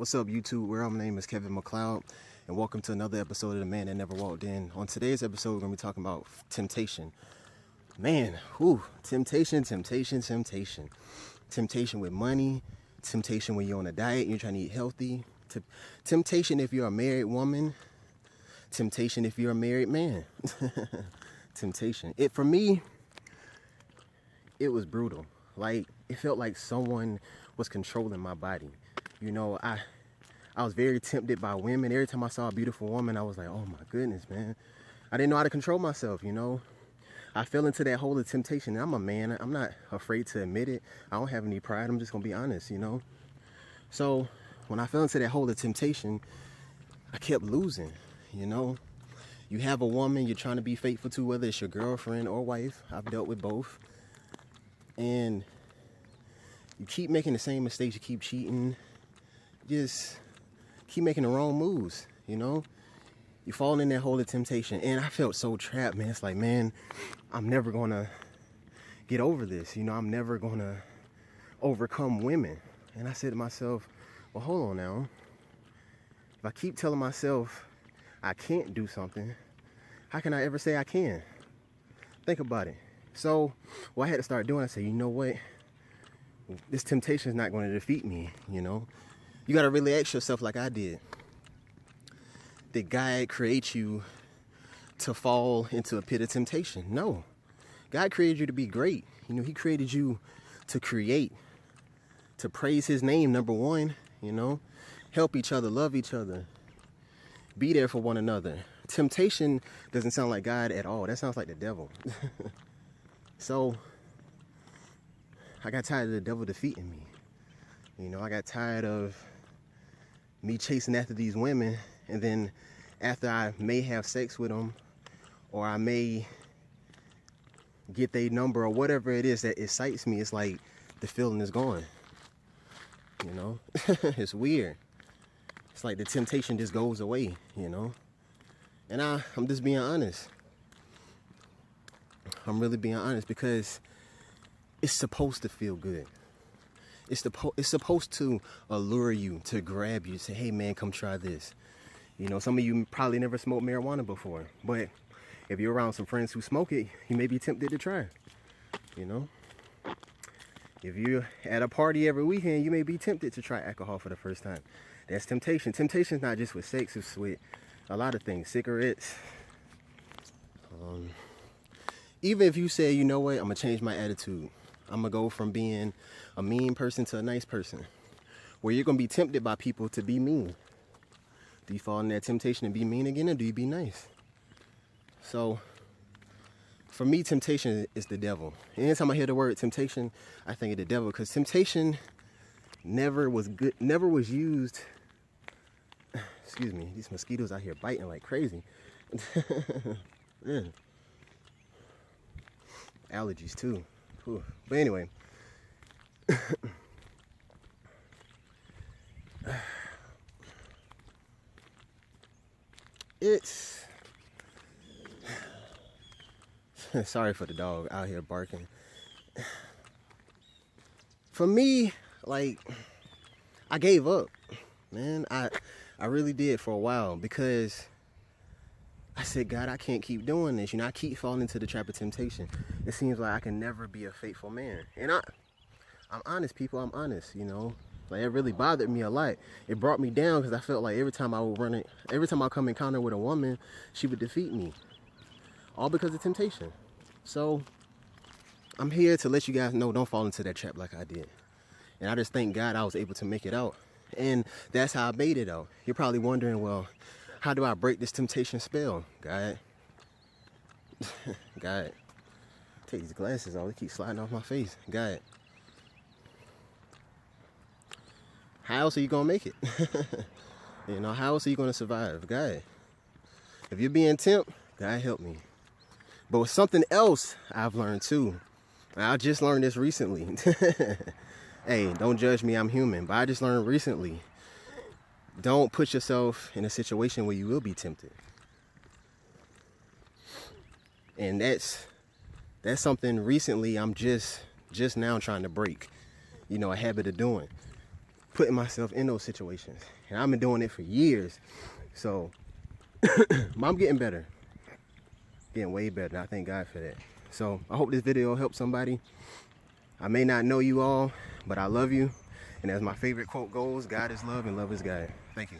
What's up, YouTube world? My name is Kevin McLeod, and welcome to another episode of The Man That Never Walked In. On today's episode, we're going to be talking about temptation. Man, temptation. Temptation with money, temptation when you're on a diet and you're trying to eat healthy, temptation if you're a married woman, temptation if you're a married man. Temptation. For me, it was brutal. Like, it felt like someone was controlling my body. You know, I was very tempted by women. Every time I saw a beautiful woman, I was like, oh my goodness, man. I didn't know how to control myself, you know. I fell into that hole of temptation. And I'm a man. I'm not afraid to admit it. I don't have any pride. I'm just going to be honest, you know. So when I fell into that hole of temptation, I kept losing, you know. You have a woman you're trying to be faithful to, whether it's your girlfriend or wife. I've dealt with both. And you keep making the same mistakes. You keep cheating. Just keep making the wrong moves, you know. You fall in that hole of temptation. And I felt so trapped, man. It's like, man, I'm never going to get over this. You know, I'm never going to overcome women. And I said to myself, well, hold on now. If I keep telling myself I can't do something, how can I ever say I can? Think about it. So what I had to start doing, I said, you know what? This temptation is not going to defeat me, you know. You got to really ask yourself like I did. Did God create you to fall into a pit of temptation? No. God created you to be great. You know, he created you to create, to praise his name, number one, you know. Help each other, love each other. Be there for one another. Temptation doesn't sound like God at all. That sounds like the devil. So, I got tired of the devil defeating me. You know, I got tired of me chasing after these women, and then after I may have sex with them, or I may get their number, or whatever it is that excites me, it's like the feeling is gone. You know, it's weird. It's like the temptation just goes away, you know. And I'm just being honest. I'm really being honest, because it's supposed to feel good. It's supposed to allure you, to grab you, say, hey man, come try this. You know, some of you probably never smoked marijuana before, but if you're around some friends who smoke it, you may be tempted to try, you know. If you're at a party every weekend, you may be tempted to try alcohol for the first time. That's temptation. Temptation is not just with sex, it's with a lot of things. Cigarettes. Even if you say, you know what, I'm going to change my attitude. I'm going to go from being a mean person to a nice person. Where you're going to be tempted by people to be mean. Do you fall in that temptation and be mean again, or do you be nice? So, for me, temptation is the devil. Anytime I hear the word temptation, I think of the devil. Because temptation never was good, never was used. Excuse me, these mosquitoes out here biting like crazy. Man. Allergies too. Whew. But anyway. It's sorry for the dog out here barking. For me, like, I gave up, man. I really did for a while, because I said, God, I can't keep doing this. You know, I keep falling into the trap of temptation. It seems like I can never be a faithful man. And I'm honest, people. I'm honest, you know. Like, it really bothered me a lot. It brought me down, because I felt like every time I come encounter with a woman, she would defeat me. All because of temptation. So, I'm here to let you guys know, don't fall into that trap like I did. And I just thank God I was able to make it out. And that's how I made it out. You're probably wondering, well, how do I break this temptation spell? God. God. Take these glasses off. They keep sliding off my face. God. How else are you going to make it? You know, how else are you going to survive? God. If you're being tempted, God help me. But with something else I've learned too. I just learned this recently. Hey, don't judge me. I'm human. But I just learned recently. Don't put yourself in a situation where you will be tempted. And that's something recently I'm just now trying to break. You know, a habit of doing. putting myself in those situations. And I've been doing it for years. So I'm getting better. Getting way better. I thank God for that. So I hope this video helped somebody. I may not know you all, but I love you. And as my favorite quote goes, God is love and love is God. Thank you.